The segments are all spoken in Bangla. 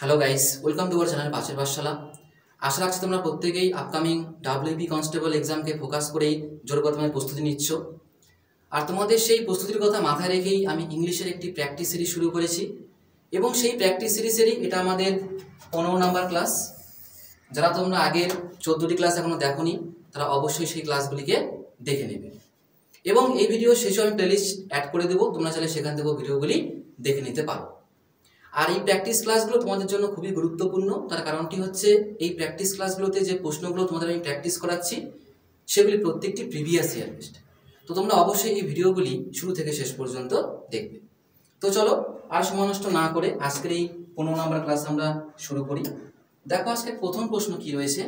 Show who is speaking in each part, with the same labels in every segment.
Speaker 1: Hello guys, welcome to our channel পাশের পাঠশালা। আশা রাখছি তোমরা প্রত্যেকেই আপকামিং ডাব্লিউবি কনস্টেবল এক্সামকে ফোকাস করেই জোর কদমে প্রস্তুতি নিচ্ছ। আর তোমাদের সেই প্রস্তুতির কথা মাথায় রেখেই আমি ইংলিশের একটি প্র্যাকটিস সিরিজ শুরু করেছি এবং সেই প্র্যাকটিস সিরিজেরই এটা আমাদের 15 নাম্বার ক্লাস। যারা তোমরা আগের 14টি ক্লাস এখনও দেখোনি তারা অবশ্যই সেই ক্লাসগুলিকে দেখে নেবে এবং এই ভিডিও শেষে আমি প্লেলিস্ট অ্যাড করে দেবো, তোমরা চাইলে সেখান থেকেও ভিডিওগুলি দেখে নিতে পারো। আর এই প্র্যাকটিস ক্লাসগুলো তোমাদের জন্য খুবই গুরুত্বপূর্ণ, তার কারণটি হচ্ছে এই প্র্যাকটিস ক্লাসগুলোতে যে প্রশ্নগুলো তোমাদের আমি প্র্যাকটিস করাচ্ছি সেগুলি প্রত্যেকটি প্রিভিয়াস ইয়ার বেসড। তো তোমরা অবশ্যই এই ভিডিওগুলি শুরু থেকে শেষ পর্যন্ত দেখবে। তো চলো আর সময় নষ্ট না করে আজকের এই 15 নাম্বার ক্লাস আমরা শুরু করি। দেখো আজকে প্রথম প্রশ্ন কি রয়েছে,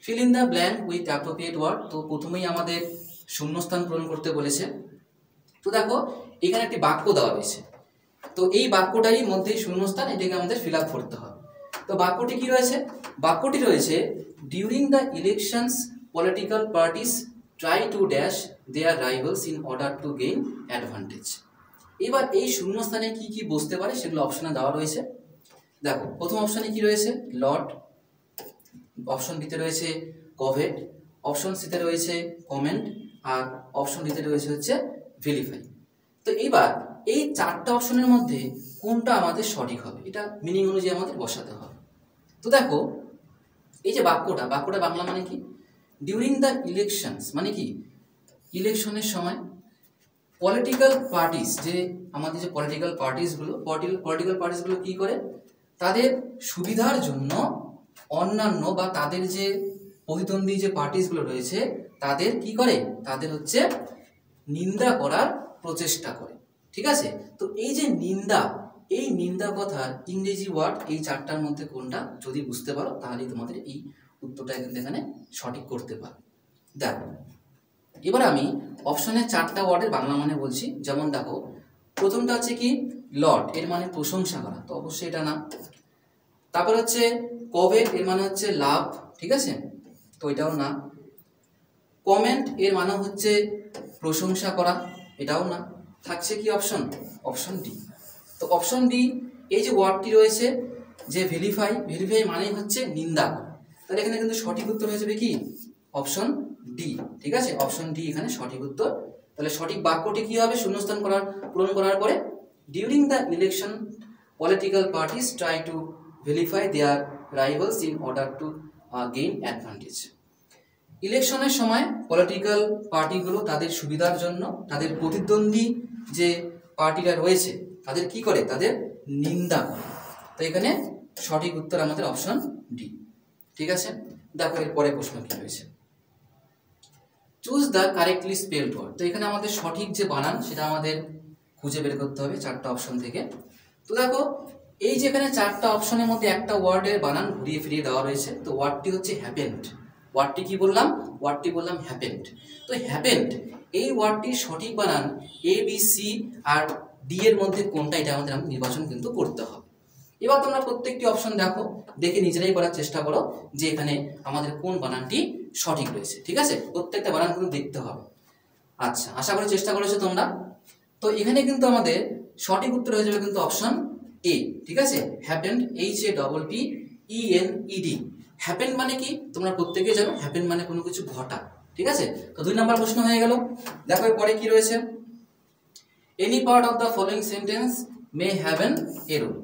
Speaker 1: fill in the blank with appropriate word. তো প্রথমেই আমাদের শূন্যস্থান পূরণ করতে বলেছে। তো দেখো এখানে একটি বাক্য দেওয়া রয়েছে, তো এই বাক্যটারই মধ্যেই শূন্যস্থান, এটাকে আমাদের ফিল আপ করতে হবে। তো বাক্যটি কি রয়েছে? বাক্যটি রয়েছে during the elections political parties try to dash their rivals in order to gain advantage. এবার এই শূন্যস্থানে কি কি বসতে পারে সেগুলো অপশনে দেওয়া রয়েছে। দেখো প্রথম অপশনে কি রয়েছে, লর্ড। অপশন বিতে রয়েছে কভেট, অপশন সিতে রয়েছে কমেন্ট, আর অপশন ডিতে রয়েছে হচ্ছে ভিলিফাই। তো এইবার এই চারটা অপশনের মধ্যে কোনটা আমাদের সঠিক হবে এটা মিনিং অনুযায়ী আমাদের বসাতে হবে। তো দেখো এই যে বাক্যটা বাংলা মানে কি, ডিউরিং দ্য ইলেকশনস মানে কি ইলেকশনের সময় পলিটিক্যাল পার্টিস, যে আমাদের যে পলিটিক্যাল পার্টিসগুলো কি করে, তাদের সুবিধার জন্য অন্যান্য বা তাদের যে প্রতিদ্বন্দ্বী যে পার্টিসগুলো রয়েছে তাদের কি করে, তাদের হচ্ছে নিন্দা করার প্রচেষ্টা করে। ঠিক আছে, তো এই যে নিন্দা, এই নিন্দা কথার ইংরেজি ওয়ার্ড এই চারটার মধ্যে কোনটা যদি বুঝতে পারো তাহলেই তোমাদের এই উত্তরটা কিন্তু এখানে সঠিক করতে পারো। দেখো এবার আমি অপশনের চারটা ওয়ার্ডের বাংলা মানে বলছি। যেমন দেখো প্রথমটা হচ্ছে কি লর্ড, এর মানে প্রশংসা করা, তো অবশ্যই এটা না। তারপর হচ্ছে কভেট, এর মানে হচ্ছে লাভ, ঠিক আছে, তো এটাও না। কমেন্ট এর মানে হচ্ছে প্রশংসা করা, এটাও না। থাকছে কি অপশন ডি। তো অপশন ডি এই যে ওয়ার্ডটি রয়েছে যে ভেরিফাই মানে হচ্ছে নিন্দা করা, তাহলে এখানে কিন্তু সঠিক উত্তর হয়ে যাবে কি অপশন ডি। ঠিক আছে, অপশন ডি এখানে সঠিক উত্তর। তাহলে সঠিক বাক্যটি কি হবে, শূন্যস্থান পূরণ করার পরে during the election political parties try to verify their rivals in order to gain advantage. ইলেকশনের সময় পলিটিক্যাল পার্টিগুলো তাদের সুবিধার জন্য তাদের প্রতিদ্বন্দ্বী যে পার্টিরা রয়েছে তাদের কি করে, তাদের নিন্দা করে। তো এখানে সঠিক উত্তর আমাদের অপশন ডি। ঠিক আছে, দেখো এরপরে প্রশ্ন কি রয়েছে, choose the correctly spelled word. তো এখানে আমাদের সঠিক যে বানান সেটা আমাদের খুঁজে বের করতে হবে চারটা অপশন থেকে। তো দেখো এই যে এখানে চারটা অপশনের মধ্যে একটা ওয়ার্ডের বানান ঘুরিয়ে ফিরিয়ে দেওয়া রয়েছে। তো ওয়ার্ডটি হচ্ছে হ্যাপেন্ড। ওয়ার্ডটি কি বললাম, ওয়ার্ডটি বললাম হ্যাপেন্ড। তো হ্যাপেন্ড এই ওয়ার্ডটির সঠিক বানান A B C R D এর মধ্যে কোনটা, এটা আমাদের নির্বাচন কিন্তু করতে হবে। এবার তোমরা প্রত্যেকটি অপশন দেখো, দেখে নিজেরাই করার চেষ্টা করো যে এখানে আমাদের কোন বানানটি সঠিক রয়েছে। ঠিক আছে, প্রত্যেকটা বানান কিন্তু দেখতে হবে। আচ্ছা, আশা করি চেষ্টা করেছো তোমরা। তো এখানে কিন্তু আমাদের সঠিক উত্তর হয়ে যাবে কিন্তু অপশন এ। ঠিক আছে, হ্যাপেন্ড, HAPPENED। হ্যাপেন্ড মানে কি তোমরা প্রত্যেকে জানো, হ্যাপেন্ড মানে কোনো কিছু ঘটা। ঠিক আছে, তো 2 নম্বর প্রশ্ন হয়ে গেল। দেখো এরপরে কি রয়েছে, any part of the following sentence may have an error,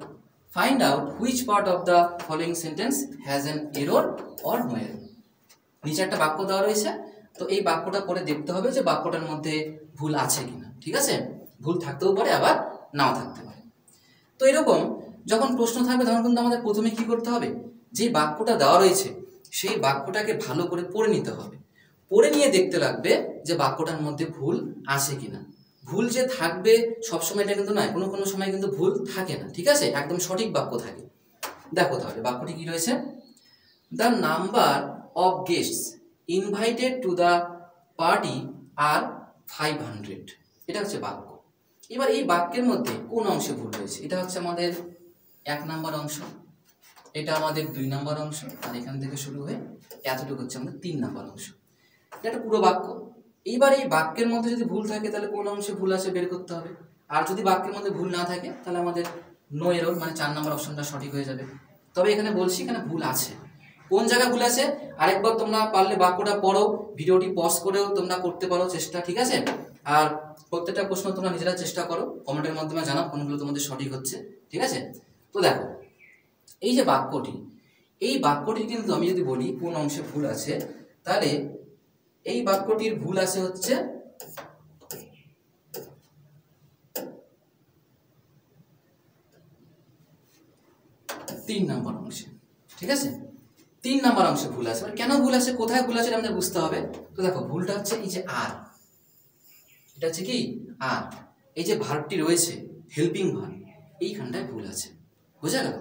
Speaker 1: find out which part of the following sentence has an error or no error. নিচে একটা বাক্য দেওয়া রয়েছে, তো এই বাক্যটা পরে দেখতে হবে যে বাক্যটার মধ্যে ভুল আছে কিনা। ঠিক আছে, ভুল থাকতেও পারে আবার নাও থাকতে পারে। তো এরকম যখন প্রশ্ন থাকবে তখন কিন্তু আমাদের প্রথমে কি করতে হবে, যে বাক্যটা দেওয়া রয়েছে সেই বাক্যটাকে ভালো করে পড়ে নিতে হবে। পড়ে নিয়ে দেখতে লাগবে যে বাক্যটার মধ্যে ভুল আছে কিনা। ভুল যে থাকবে সবসময় এটা কিন্তু নয়, কোনো কোনো সময় কিন্তু ভুল থাকে না। ঠিক আছে, একদম সঠিক বাক্য থাকে। দেখো তাহলে বাক্যটি কি রয়েছে, the number of guests invited to the party are 500। এটা হচ্ছে বাক্য। এবার এই বাক্যের মধ্যে কোন অংশে ভুল রয়েছে, এটা হচ্ছে আমাদের 1 নম্বর অংশ, এটা আমাদের 2 নম্বর অংশ, আর এখান থেকে শুরু হয়ে এতটুকু হচ্ছে আমাদের 3 নম্বর অংশ। এটা একটা পুরো বাক্য। এইবার এই বাক্যের মধ্যে যদি ভুল থাকে তাহলে কোন অংশে ভুল আছে বের করতে হবে, আর যদি বাক্যের মধ্যে ভুল না থাকে তাহলে আমাদের নো এরর, মানে 4 নম্বর অপশনটা সঠিক হয়ে যাবে। তবে এখানে বলছি এখানে ভুল আছে, কোন জায়গায় ভুল আছে আরেকবার তোমরা পারলে বাক্যটা পড়ো, ভিডিওটি পজ করেও তোমরা করতে পারো চেষ্টা, ঠিক আছে। আর প্রত্যেকটা প্রশ্ন তোমরা নিজেরা চেষ্টা করো, কমেন্টের মাধ্যমে জানাও কোনগুলো তোমাদের সঠিক হচ্ছে, ঠিক আছে। তো দেখো এই যে বাক্যটি, এই বাক্যটি কিন্তু আমি যদি বলি কোন অংশে ভুল আছে, তাহলে এই বাক্যটির ভুল আছে হচ্ছে 3 নম্বর অংশে, ঠিক আছে। 3 নম্বর অংশে ভুল আছে। কেন ভুল আছে, কোথায় ভুল আছে আমাদের বুঝতে হবে। তো দেখো ভুলটা হচ্ছে এই যে আর, এটা হচ্ছে কি আর, এই যে ভার্বটি রয়েছে হেল্পিং ভার্ব, এইখানটায় ভুল আছে, বুঝা গেল।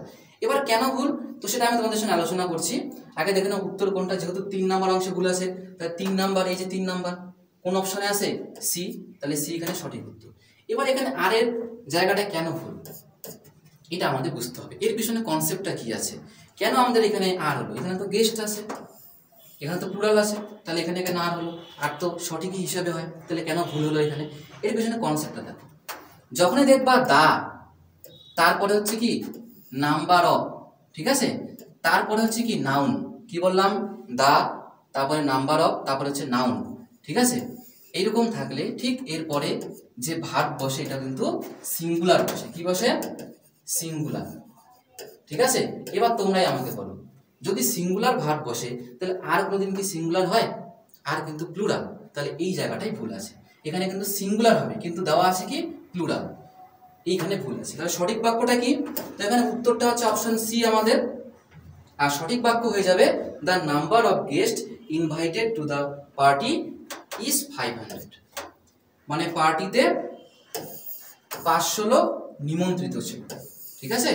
Speaker 1: এবার কেন ভুল, তো সেটা আমি তোমাদের সঙ্গে আলোচনা করছি। আগে দেখে নাও উত্তর কোনটা, যেহেতু 3 নম্বর অংশে ভুল আছে, তাহলে 3 নম্বর, এই যে 3 নম্বর কোন অপশনে আছে, সি, তাহলে সি এখানে সঠিক উত্তর। এবার এখানে আর এর জায়গাটা কেন ভুল, এটা আমাদের বুঝতে হবে, এর পিছনে কনসেপ্টটা কি আছে, কেন আমাদের এখানে আর হলো। এখানে তো গেস্ট আছে, এখানে তো প্লুরাল আছে, তাহলে এখানে কেন আর হলো, আর তো সঠিকই হিসাবে হয়, তাহলে কেন ভুল হলো এখানে, এর পিছনে কনসেপ্টটা দেখো। যখনই দেখবা দা, তারপরে হচ্ছে কি নাম্বার অফ, ঠিক আছে, তারপরে হচ্ছে কি নাউন, কি বললাম দা, তারপরে নাম্বার অফ, তারপরে হচ্ছে নাউন, ঠিক আছে। এইরকম থাকলে ঠিক এরপরে যে ভার্ব বসে এটা কিন্তু সিঙ্গুলার বসে, কি বসে সিঙ্গুলার, ঠিক আছে। এবার তোমরাই আমাকে বলো, যদি সিঙ্গুলার ভার্ব বসে তাহলে আর কোনোদিন কি সিঙ্গুলার হয়, আর কিন্তু প্লুরাল, তাহলে এই জায়গাটাই ভুল আছে। এখানে কিন্তু সিঙ্গুলার হবে কিন্তু দেওয়া আছে কি প্লুরাল, এইখানে ভুল আছে। তাহলে সঠিক বাক্যটা কি, তো এখানে উত্তরটা হচ্ছে অপশন সি আমাদের, আর সঠিক বাক্য হয়ে যাবে the number of guest invited to the party is 500, মানে পার্টিতে 500 লোক নিমন্ত্রিত ছিল, ঠিক আছে,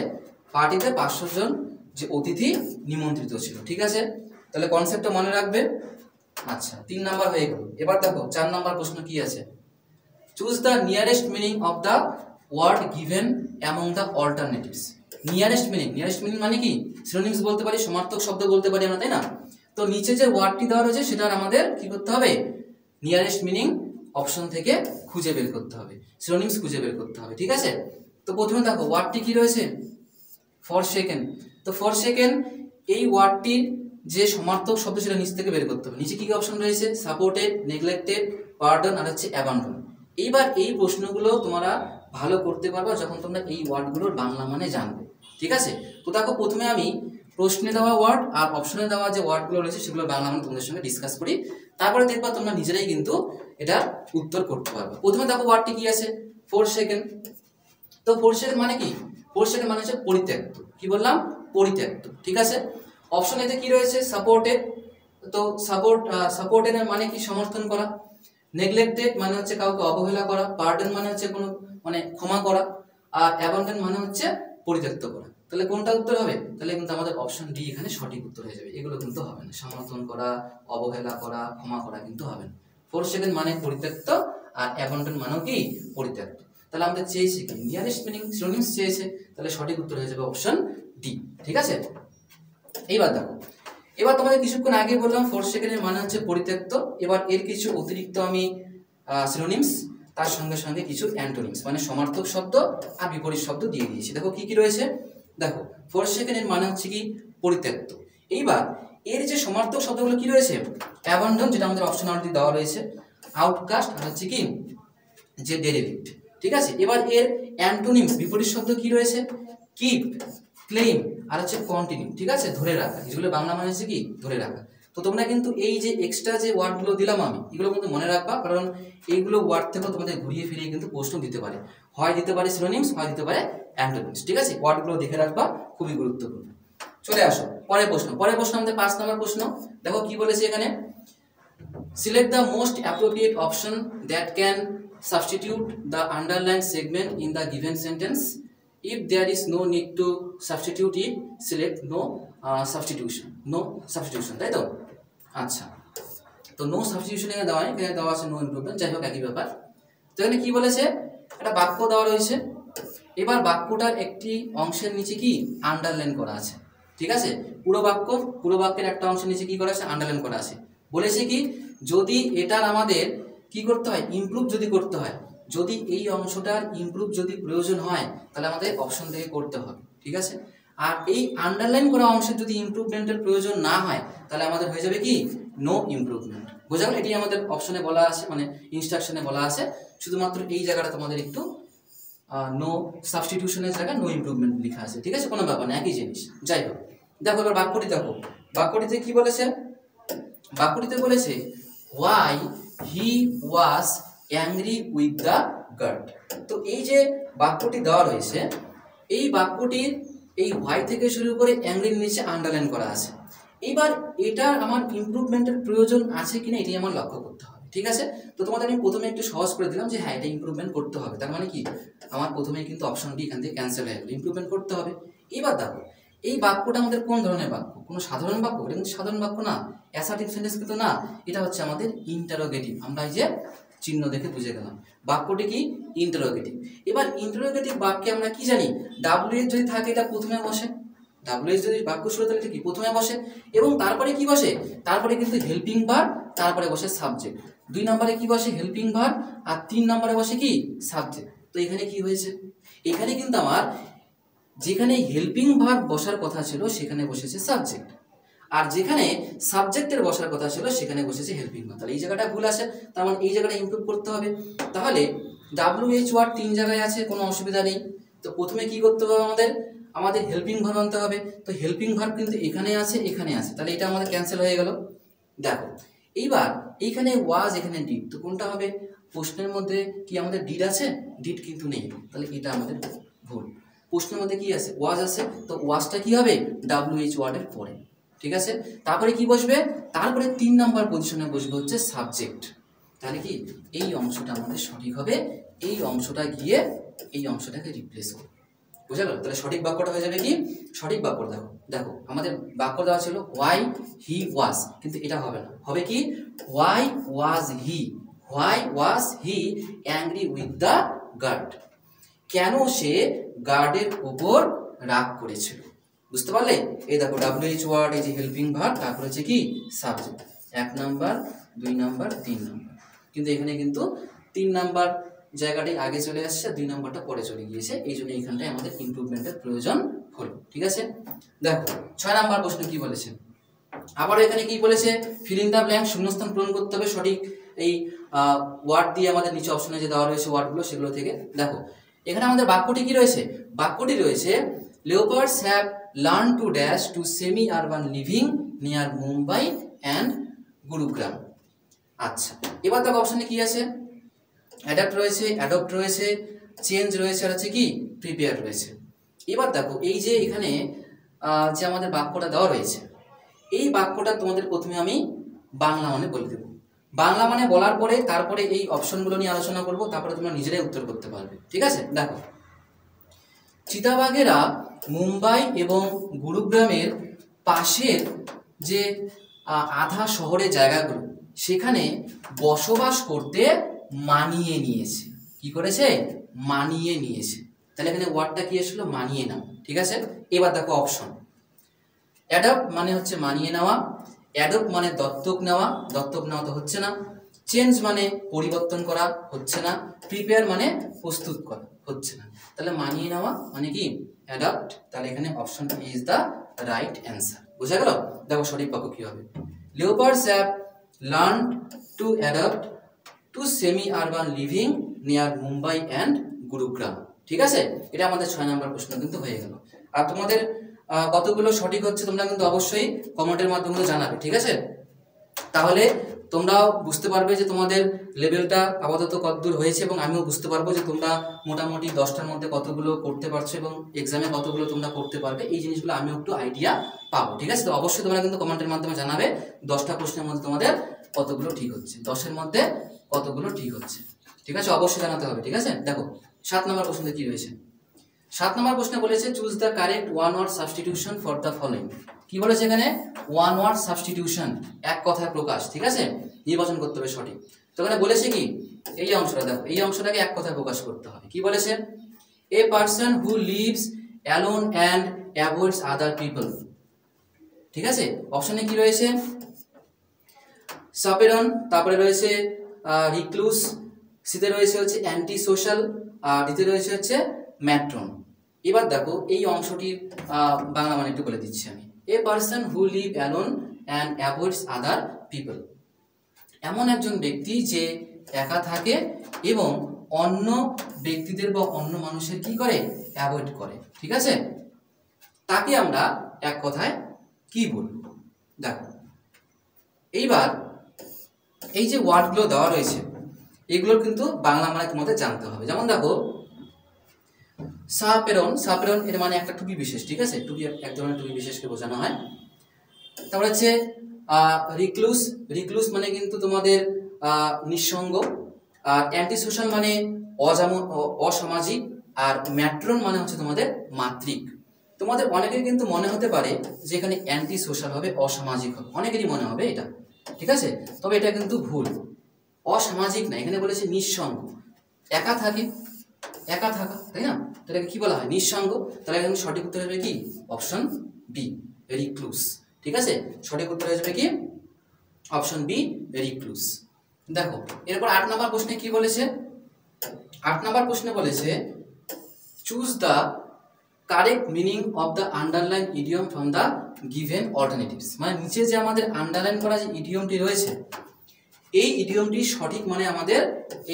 Speaker 1: পার্টিতে 500 জন যে অতিথি নিমন্ত্রিত ছিল, ঠিক আছে। তাহলে কনসেপ্টটা মনে রাখবে। আচ্ছা 3 নাম্বার হয়ে গেল। এবার দেখো 4 নাম্বার প্রশ্ন কি আছে, choose the nearest meaning of the word given among the alternatives. Nearest meaning, nearest meaning মানে কি সিনোনিমস বলতে পারি, সমার্থক শব্দ বলতে পারি আমরা, তাই না। তো নিচে যে ওয়ার্ডটি দেওয়া রয়েছে সেটার আমাদের কি করতে হবে, নিয়ারেস্ট মিনিং অপশন থেকে খুঁজে বের করতে হবে, সিনোনিমস খুঁজে বের করতে হবে, ঠিক আছে। তো প্রথমে দেখো ওয়ার্ডটি কি রয়েছে, ফর সেকেন্ড। তো ফর সেকেন্ড এই ওয়ার্ডটির যে সমার্থক শব্দ সেটা নিচ থেকে বের করতে হবে। নিচে কি কি অপশন রয়েছে, সাপোর্টেড, নেগলেক্টেড, পার্ডন আর হচ্ছে অ্যাবান্ডন। এইবার এই প্রশ্নগুলো তোমরা ভালো করতে পারবা যখন তোমরা এই ওয়ার্ডগুলোর বাংলা মানে জানবে, ঠিক আছে। তো দেখো প্রথমে আমি প্রশ্নে দেওয়া ওয়ার্ড আর অপশনে দেওয়া যে ওয়ার্ডগুলো রয়েছে সেগুলো বাংলা মানে তোমাদের সঙ্গে ডিসকাস করি, তারপরে দেখবা তোমরা নিজেরাই কিন্তু এটা উত্তর করতে পারবে। প্রথমে দেখো ওয়ার্ডটি কি আছে, ফর সেকেন্ড। তো ফর সেকেন্ড মানে কি, ফর সেকেন্ড মানে হচ্ছে পরিত্যক্ত, কি বললাম পরিত্যক্ত, ঠিক আছে। অপশন এতে কি রয়েছে, সাপোর্টেড, তো সাপোর্টেড এর মানে কি সমর্থন করা, নেগলেক্টেড মানে হচ্ছে কাউকে অবহেলা করা, পার্ডন মানে হচ্ছে কোনো মানে ক্ষমা করা, আর অ্যাবান্ডন মানে হচ্ছে পরিত্যক্ত করা। তাহলে কোনটা উত্তর হবে, তাহলে কিন্তু আমাদের অপশন ডি এখানে সঠিক উত্তর হয়ে যাবে। এগুলো কিন্তু হবে না, সমর্থন করা, অবহেলা করা, ক্ষমা করা কিন্তু হবে না। ফর সেকেন্ড মানে পরিত্যক্ত আর অ্যাবান্ডন মানেও কি পরিত্যক্ত। তাহলে আমাদের চেয়েছে কি নিয়ারেস্ট মিনিং, সিনোনিমস চেয়েছে, তাহলে সঠিক উত্তর হয়ে যাবে অপশন ডি, ঠিক আছে। এইবার দেখো, এবার তোমাদের কিছুক্ষণ আগে বললাম ফর সেকেন্ডের মানে হচ্ছে পরিত্যক্ত, এবার এর কিছু অতিরিক্ত আমি সিনোনিমস তার সঙ্গে সঙ্গে কিছু অ্যান্টোনিমস মানে সমার্থক শব্দ আর বিপরীত শব্দ দিয়ে দিয়েছি। দেখো কি কি রয়েছে, দেখো ফর সেকেন্ডের মানে হচ্ছে কি পরিত্যক্ত। এইবার এর যে সমার্থক শব্দগুলো কি রয়েছে, অ্যাবান্ডন যেটা আমাদের অপশন অলরেডি দেওয়া রয়েছে, আউটকাস্ট আর হচ্ছে কি যে ডেরিভেটিভ, ঠিক আছে। এবার এর অ্যান্টোনিমস বিপরীত শব্দ কি রয়েছে, কিপ, ক্লেম আর হচ্ছে কন্টিনিউ, ঠিক আছে, ধরে রাখা। যেগুলো বাংলা মানে হচ্ছে কি ধরে রাখা। তো তোমরা কিন্তু এই যে এক্সট্রা যে ওয়ার্ডগুলো দিলাম আমি, এগুলো কিন্তু মনে রাখবা, কারণ এইগুলো ওয়ার্ড থেকেও তোমাদের ঘুরিয়ে ফিরিয়ে কিন্তু প্রশ্ন দিতে পারে, হয় দিতে পারে সিনোনিমস, হয় দিতে পারে অ্যান্টোনিমস, ঠিক আছে। ওয়ার্ডগুলো দেখে রাখবা, খুবই গুরুত্বপূর্ণ। চলে আসো পরের প্রশ্ন। পরের প্রশ্ন আমাদের 5 নম্বর প্রশ্ন। দেখো কি বলেছে এখানে, select the most appropriate option that can substitute the underlined segment in the given sentence. If there is no need to substitute it, select no substitution. No substitution, তাই তো। আচ্ছা, তো নো সাবস্টিটিউশন এখানে দেওয়া নেই, এখানে দেওয়া আছে নো ইমপ্রুভমেন্ট, যাই হোক একই ব্যাপার। তো এখানে কি বলেছে, একটা বাক্য দেওয়া রয়েছে, এবার বাক্যটার একটি অংশের নিচে কি আন্ডারলাইন করা আছে, ঠিক আছে। পুরো বাক্যের একটা অংশের নিচে কি করা আছে, আন্ডারলাইন করা আছে। বলেছে কি যদি এটার আমাদের কি করতে হয়, ইমপ্রুভ যদি করতে হয়, যদি এই অংশটার ইমপ্রুভ যদি প্রয়োজন হয় তাহলে আমাদের অপশন থেকে করতে হবে, ঠিক আছে। আর এই আন্ডারলাইন করা অংশের যদি ইমপ্রুভমেন্টের প্রয়োজন না হয় তাহলে আমাদের হয়ে যাবে কি নো ইমপ্রুভমেন্ট। বোঝা গেল? এটি আমাদের অপশনে বলা আছে, মানে ইনস্ট্রাকশনে বলা আছে, শুধুমাত্র এই জায়গাটা তোমাদের একটু নো সাবস্টিটিউশনের জায়গায় নো ইমপ্রুভমেন্ট লেখা আছে, ঠিক আছে, কোনো ব্যাপার না, একই জিনিস। যাই হোক, দেখো এবার বাক্যটি দেখো। বাক্যটিতে কি বলেছে? বাক্যটিতে বলেছে why he was angry with the guard. তো এই যে বাক্যটি দেওয়া রয়েছে, এই বাক্যটির এই হোয়াই থেকে শুরু করে অ্যাংরির নিচে আন্ডারলাইন করা আছে। এবার এটার আমার ইমপ্রুভমেন্টের প্রয়োজন আছে কিনা এটি আমার লক্ষ্য করতে হবে, ঠিক আছে। তো তোমাদের আমি প্রথমে একটু সহজ করে দিলাম যে হ্যাঁ এটা ইমপ্রুভমেন্ট করতে হবে, তার মানে কি আমার প্রথমে কিন্তু অপশনটি এখান থেকে ক্যান্সেল হয়ে গেল, ইমপ্রুভমেন্ট করতে হবে। এবার দেখো এই বাক্যটা আমাদের কোন ধরনের বাক্য? কোনো সাধারণ বাক্য? এটা কিন্তু সাধারণ বাক্য না, অ্যাসার্টিভ সেন্টেন্স কিন্তু না, এটা হচ্ছে আমাদের ইন্টারোগেটিভ। আমরা এই যে চিহ্ন দেখে বুঝে গেলাম বাক্যটি কি ইন্টারোগেটিভ। এবার ইন্টারোগেটিভ বাক্যে আমরা কি জানি, ডাব্লিউ যদি থাকে এটা প্রথমে বসে, ডাব্লিউ যদি বাক্য শুরু তাহলে কি প্রথমে বসে, এবং তারপরে কি বসে, তারপরে কিন্তু হেল্পিং ভার্ব, তারপরে বসে সাবজেক্ট। 2 নম্বরে কি বসে হেল্পিং ভার্ব, আর 3 নম্বরে বসে কি সাবজেক্ট। তো এখানে কি হয়েছে, এখানে কিন্তু আমার যেখানে হেল্পিং ভার্ব বসার কথা ছিল সেখানে বসেছে সাবজেক্ট, আর যেখানে সাবজেক্টের বসার কথা ছিল সেখানে বসেছে হেল্পিং ভার্ব। তাহলে এই জায়গাটা ভুল আছে, তার মানে এই জায়গাটা ইমপ্রুভ করতে হবে। তাহলে WH ওয়ার্ড 3 জায়গায় আছে, কোনো অসুবিধা নেই। তো প্রথমে কি করতে হবে, আমাদের হেল্পিং ভার্ব আনতে হবে। তো হেল্পিং ভার্ব কিন্তু এখানে আছে, এখানে আছে, তাহলে এটা আমাদের ক্যান্সেল হয়ে গেল। দেখো এইবার এইখানে ওয়াজ, এখানে ডিড, তো কোনটা হবে? প্রশ্নের মধ্যে কি আমাদের ডিড আছে? ডিড কিন্তু নেই, তাহলে এটা আমাদের ভুল। প্রশ্নের মধ্যে কি আছে? ওয়াজ আছে, তো ওয়াজটা কি হবে WH ওয়ার্ডের পরে, ঠিক আছে। তারপরে কি বসবে? তারপরে 3 নাম্বার পজিশনে বসবে হচ্ছে সাবজেক্ট। তাহলে কি এই অংশটা আমাদের সঠিক হবে, এই অংশটা গিয়ে এই অংশটাকে রিপ্লেস করবে। বুঝা গেল? তাহলে সঠিক বাক্যটা হয়ে যাবে কি সঠিক বাক্য। দেখো দেখো আমাদের বাক্য দেওয়া ছিল হোয়াই হি ওয়াজ, কিন্তু এটা হবে না, হবে কি why was he, why was he angry with the guard. কেন সে গার্ডের উপর রাগ করেছিল? বুঝতে পারলে? এই দেখো WH ওয়ার্ড, এই যে হেল্পিং ভার্ব, তারপর হচ্ছে কি সাবজেক্ট, 1 নাম্বার 2 নাম্বার 3 নাম্বার, কিন্তু এখানে কিন্তু 3 নাম্বার জায়গাটাই আগে চলে আসছে, 2 নাম্বারটা পরে চলে গিয়েছে, এই জন্য এইখানটায় আমাদের ইমপ্রুভমেন্টের প্রয়োজন হলো, ঠিক আছে। দেখো 6 নাম্বার প্রশ্ন কি বলেছে, আবার এখানে কি বলেছে, ফিল ইন দ্য ব্ল্যাঙ্ক, শূন্যস্থান পূরণ করতে হবে সঠিক এই ওয়ার্ড দিয়ে। আমাদের নিচে অপশনে যে দেওয়া রয়েছে ওয়ার্ডগুলো সেগুলো থেকে। দেখো এখানে আমাদের বাক্যটি কি রয়েছে, বাক্যটি রয়েছে leopards have learned to dash to semi-urban living near Mumbai and Gurugram। আচ্ছা এবার দেখো অপশনে কি আছে, অ্যাডাপ্ট রয়েছে, অ্যাডপ্ট রয়েছে, চেঞ্জ রয়েছে, আর হচ্ছে কি প্রিপেয়ার রয়েছে। এবার দেখো এই যে এখানে যে আমাদের বাক্যটা দেওয়া রয়েছে, এই বাক্যটা তোমাদের প্রথমে আমি বাংলা মানে বলে দেবো। বাংলা মানে বলার পরে তারপরে এই অপশনগুলো নিয়ে আলোচনা করব, তারপরে তোমরা নিজেরাই উত্তর করতে পারবে, ঠিক আছে। দেখো চিতাবাঘেরা মুম্বাই এবং গুরুগ্রামের পাশের যে আধা শহরের জায়গাগুলো সেখানে বসবাস করতে মানিয়ে নিয়েছে। কি করেছে? মানিয়ে নিয়েছে। তাহলে এখানে ওয়ার্ডটা কি আসলো? মানিয়ে নাও, ঠিক আছে। এবার দেখো অপশন, অ্যাডপ্ট মানে হচ্ছে মানিয়ে নেওয়া, অ্যাডপ্ট মানে দত্তক নেওয়া, দত্তক নেওয়া তো হচ্ছে না, চেঞ্জ মানে পরিবর্তন করা, হচ্ছে না, প্রিপেয়ার মানে প্রস্তুত করা, হচ্ছে না। তাহলে মানিয়ে নেওয়া মানে কি অ্যাডপ্ট, তাহলে এখানে option is the right answer. বুঝা গেল? দেখো সঠিক বাক্য কি হবে, leopards have learned to adapt to semi-urban living near Mumbai and Gurugram। ঠিক আছে, এটা আমাদের 6 নম্বর প্রশ্ন কিন্তু হয়ে গেল। আর তোমাদের কতগুলো সঠিক হচ্ছে তোমরা কিন্তু অবশ্যই কমেন্টের মাধ্যমে জানাবে, ঠিক আছে। তাহলে তোমরাও বুঝতে পারবে যে তোমাদের লেভেলটা আপাতত কতদূর হয়েছে, এবং আমিও বুঝতে পারবো যে তোমরা মোটামুটি 10টার মধ্যে কতগুলো করতে পারছো এবং এক্সামে কতগুলো তোমরা করতে পারবে। এই জিনিসগুলো আমিও একটু আইডিয়া পাবো, ঠিক আছে। তো অবশ্যই তোমরা কিন্তু কমেন্টের মাধ্যমে জানাবে 10টা প্রশ্নের মধ্যে তোমাদের কতগুলো ঠিক হচ্ছে, 10-এর মধ্যে কতগুলো ঠিক হচ্ছে, ঠিক আছে, অবশ্যই জানাতে হবে, ঠিক আছে। দেখো 7 নম্বর প্রশ্নে কি রয়েছে, 7 নম্বর প্রশ্নে বলেছে choose the correct one word substitution for the following. কি বলেছে এখানে? ওয়ান ওয়ার্ড সাবস্টিটিউশন, এক কথায় প্রকাশ, ঠিক আছে, নির্বাচন করতে হবে সঠিক। তো এখানে বলেছে কি এই অংশটা, দেখো এই অংশটাকে এক কথায় প্রকাশ করতে হবে। কি বলেছে? A person who leaves alone and avoids other people. ঠিক আছে, অপশনে কি রয়েছে? সাপেরন, তারপরে রয়েছে রিক্লুস, সিতে রয়েছে হচ্ছে অ্যান্টি সোশ্যাল, আর ডিতে রয়েছে হচ্ছে ম্যাট্রন। এবার দেখো এই অংশটির বাংলা মানে একটু বলে দিচ্ছি আমি। A person who live alone and avoids other people, এমন একজন ব্যক্তি যে একা থাকে এবং অন্য ব্যক্তিদের বা অন্য মানুষের কি করে, অ্যাভয়েড করে, ঠিক আছে, তাকে আমরা এক কথায় কি বলবো। দেখো এইবার এই যে ওয়ার্ডগুলো দেওয়া রয়েছে এগুলোর কিন্তু বাংলা মানে তোমাদের জানতে হবে। যেমন দেখো সাপেরন, সাপেরন এর মানে একটা টুপি বিশেষ, ঠিক আছে, টুপি এক ধরনের টুপি বিশেষকে বোঝানো হয়। তারপরে হচ্ছে রিক্লুস, রিক্লুস মানে কিন্তু তোমাদের নিঃসঙ্গ, আর অ্যান্টি সোশ্যাল মানে অসামাজিক, আর ম্যাট্রন মানে হচ্ছে তোমাদের মাতৃক। তোমাদের অনেকের কিন্তু মনে হতে পারে যে এখানে অ্যান্টি সোশ্যাল হবে, অসামাজিক হবে, অনেকেরই মনে হবে এটা, ঠিক আছে, তবে এটা কিন্তু ভুল। অসামাজিক না, এখানে বলেছে নিঃসঙ্গ, একা থাকে, একা থাকা, তাই না, তাহলে কি বলা হয়, নিঃসঙ্গ। তাহলে এখানে সঠিক উত্তর হবে কি, অপশন বি, রিক্লুস, ঠিক আছে, সঠিক উত্তর হয়ে যাবে কি অপশন বি, রিক্লুস। দেখো এরপর 8 নম্বর প্রশ্নে কি বলেছে, 8 নম্বর প্রশ্নে বলেছে choose the correct meaning of the underline idiom from the given alternatives, মানে নিচে যে আমাদের আন্ডারলাইন করা যে ইডিয়মটি রয়েছে এই ইডিয়মটি সঠিক মানে আমাদের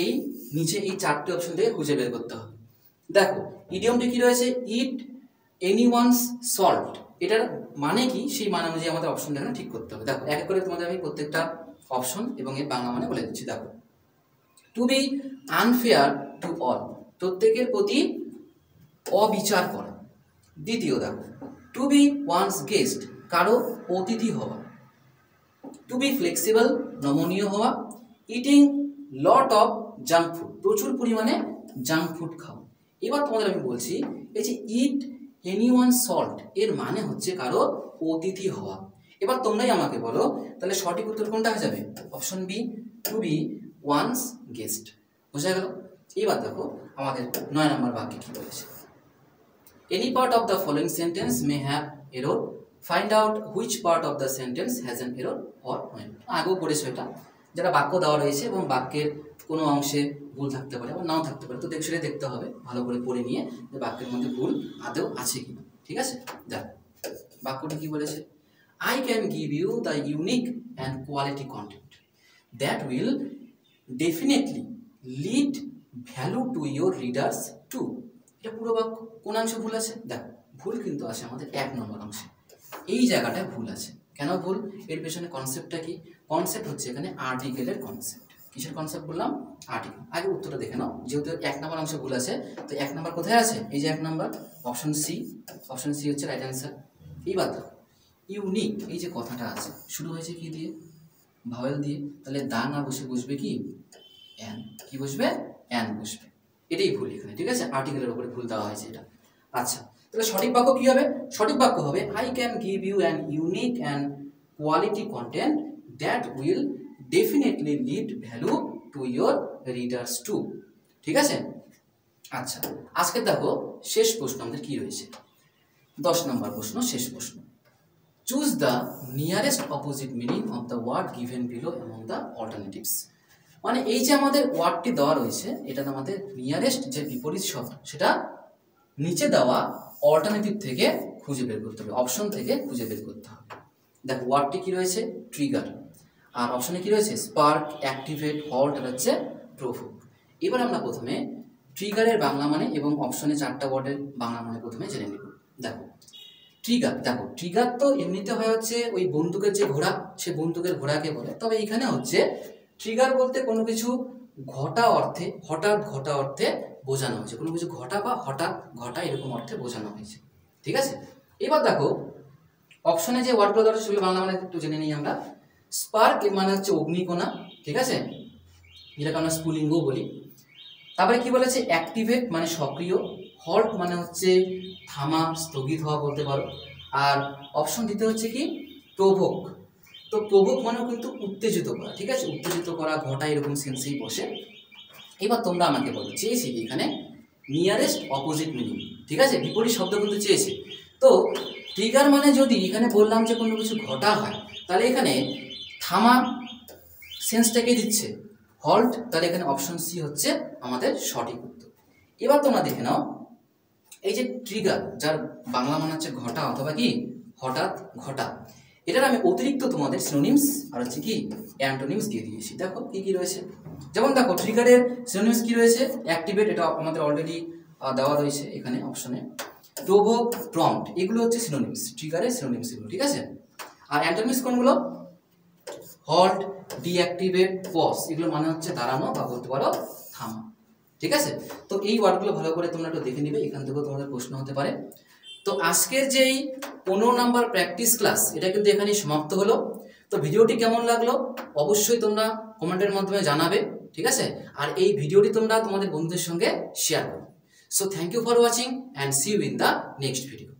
Speaker 1: এই নিচে এই 4টে অপশন থেকে খুঁজে বের করতে হবে। দেখো ইডিয়মটি কি রয়েছে, ইট এনিওয়ানস সল্ট, এটার মানে কি সেই মানে অনুযায়ী আমাদের অপশনটা এখানে ঠিক করতে হবে। দেখো এক এক করে তোমাদের আমি প্রত্যেকটা অপশন এবং এর বাংলা মানে বলে দিচ্ছি। দেখো to be unfair to all, প্রত্যেকের প্রতি অবিচার করা। দ্বিতীয় দেখো টু বি ওয়ান্স গেস্ট, কারো অতিথি হওয়া। টু বি ফ্লেক্সিবল, নমনীয় হওয়া। Eating lot of junk food, প্রচুর পরিমাণে জাঙ্ক ফুড খাওয়া। এবার তোমাদের আমি বলছি এই যে ইট এনিওয়ান সল্ট এর মানে হচ্ছে কারো অতিথি হওয়া। এবার তোমরাই আমাকে বলো তাহলে সঠিক উত্তর কোনটা হয়ে যাবে, option B, to be once guest, বোঝা গেল। এবার দেখো আমাদের 9 নম্বর বাক্যে কি বলেছে, any part of the following sentence may have error, find out which part of the sentence has an error or when. আগেও পড়েছো এটা, যারা বাক্য দেওয়া রয়েছে এবং বাক্যের কোনো অংশে ভুল থাকতে পারে বা নাও থাকতে পারে, তো সেটা দেখতে হবে ভালো করে পড়ে নিয়ে যে বাক্যের মধ্যে ভুল আদৌ আছে কিনা, ঠিক আছে। দেখ বাক্যটি কি বলেছে, I can give you the unique and quality content that will definitely lead value to your readers too. এটা পুরো বাক্য, কোন অংশে ভুল আছে, দেখো ভুল কিন্তু আছে আমাদের 1 নম্বর অংশে, এই জায়গাটায় ভুল আছে। কেন ভুল, এর পেছনে কনসেপ্টটা কি, কনসেপ্ট হচ্ছে এখানে আর্টিকেলের কনসেপ্ট। কিসের কনসেপ্ট বললাম, আর্টিকেল। আগে উত্তরটা দেখে নাও, যেহেতু 1 নম্বর অংশে ভুল আছে তো 1 নম্বর কোথায় আছে, এই যে 1 নম্বর অপশন সি, অপশন সি হচ্ছে রাইট অ্যান্সার। এইবার দেখো ইউনিক, এই যে কথাটা আছে শুরু হয়েছে কি দিয়ে, ভাওয়েল দিয়ে, তাহলে দা না বসে বসবে কি অ্যান, কি বসবে অ্যান বসবে, এটাই ভুল এখানে, ঠিক আছে, আর্টিকেলের উপরে ভুল দেওয়া হয়েছে এটা। আচ্ছা তাহলে সঠিক বাক্য কি হবে, সঠিক বাক্য হবে I can give you an unique and quality content that will definitely lead value to your readers to, ঠিক আছে। আচ্ছা আজকে দেখো শেষ প্রশ্ন আমাদের কি রয়েছে, 10 নম্বর প্রশ্ন, শেষ প্রশ্ন। Choose the nearest opposite meaning of the word given below among the alternatives, মানে এই যে আমাদের ওয়ার্ডটি দেওয়া রয়েছে এটা আমাদের নিয়ারেস্ট যে বিপরীত শব্দ সেটা নিচে দেওয়া অল্টারনেটিভ থেকে খুঁজে বের করতে হবে, অপশন থেকে খুঁজে বের করতে হবে। দেখো ওয়ার্ডটি কি রয়েছে, ট্রিগার, আর অপশনে কি রয়েছে, স্পার্ক, অ্যাক্টিভেট, হল্ট, আর হচ্ছে প্রভোক। এবার আমরা প্রথমে ট্রিগারের বাংলা মানে এবং অপশনে 4টা ওয়ার্ডের বাংলা মানে প্রথমে জেনে নেব। দেখো ট্রিগার, দেখো ট্রিগার তো এমনিতে হয় হচ্ছে ওই বন্দুকের যে ঘোড়া, সে বন্দুকের ঘোড়াকে বলে, তবে এখানে হচ্ছে ট্রিগার বলতে কোনো কিছু ঘটা অর্থে, হঠাৎ ঘটা অর্থে বোঝানো হয়েছে, কোনো কিছু ঘটা বা হঠাৎ ঘটা এরকম অর্থে বোঝানো হয়েছে, ঠিক আছে। এবার দেখো অপশনে যে ওয়ার্ডগুলো ধরো সেগুলো বাংলা মানে একটু জেনে নিই আমরা। স্পার্ক মানে হচ্ছে অগ্নিকণা, ঠিক আছে, যেটাকে আমরা স্ফুলিঙ্গও বলি। তারপরে কি বলেছে, অ্যাক্টিভেট মানে সক্রিয়, হল্ট মানে হচ্ছে থামা, স্থগিত হওয়া বলতে পারো, আর অপশন দিতে হচ্ছে কি প্রভোক, তো প্রভোক মানেও কিন্তু উত্তেজিত করা, ঠিক আছে, উত্তেজিত করা, ঘটা এরকম সেন্সেই বসে। এবার তোমরা আমাকে বলো চেয়েছি কি এখানে নিয়ারেস্ট অপোজিট মিনিং, ঠিক আছে, বিপরীত শব্দ কিন্তু চেয়েছে। তো ট্রিগার মানে যদি এখানে বললাম যে কোনো কিছু ঘটা হয় তাহলে এখানে থামা সেন্সটাকে দিচ্ছে, হল্ট, তাহলে এখানে অপশন সি হচ্ছে আমাদের সঠিক উত্তর। এবার তোমরা দেখে নাও, এই যে ট্রিগার, যার বাংলা মানে হচ্ছে ঘটা অথবা কি হঠাৎ ঘটা, এটার আমি অতিরিক্ত তোমাদের সিনোনিমস আর হচ্ছে কি অ্যান্টোনিমস দিয়ে দিয়েছি। দেখো কি কি রয়েছে, যেমন দেখো ট্রিগারের সিনোনিমস কি রয়েছে, অ্যাক্টিভেট, এটা আমাদের অলরেডি দেওয়া রয়েছে এখানে অপশনে। প্রভোক, প্রম্পট, এগুলো হচ্ছে সিনোনিমস, ট্রিগারের সিনোনিমস এগুলো, ঠিক আছে। আর অ্যান্টোনিমস কোনগুলো, হল্ট, ডিঅ্যাক্টিভেট, পজ, এগুলো মানে হচ্ছে দাঁড়ানো বা বলতে পারো থামা, ঠিক আছে। তো এই ওয়ার্ডগুলো ভালো করে তোমরা একটু দেখে নিবে, এখান থেকেও তোমাদের প্রশ্ন হতে পারে। তো আজকের যেই 15 নাম্বার প্র্যাকটিস ক্লাস, এটা কিন্তু এখানেই সমাপ্ত হলো। তো ভিডিওটি কেমন লাগলো অবশ্যই তোমরা কমেন্টের মাধ্যমে জানাবে, ঠিক আছে। আর এই ভিডিওটি তোমরা তোমাদের বন্ধুদের সঙ্গে শেয়ার করো। So thank you for watching and see you in the next video.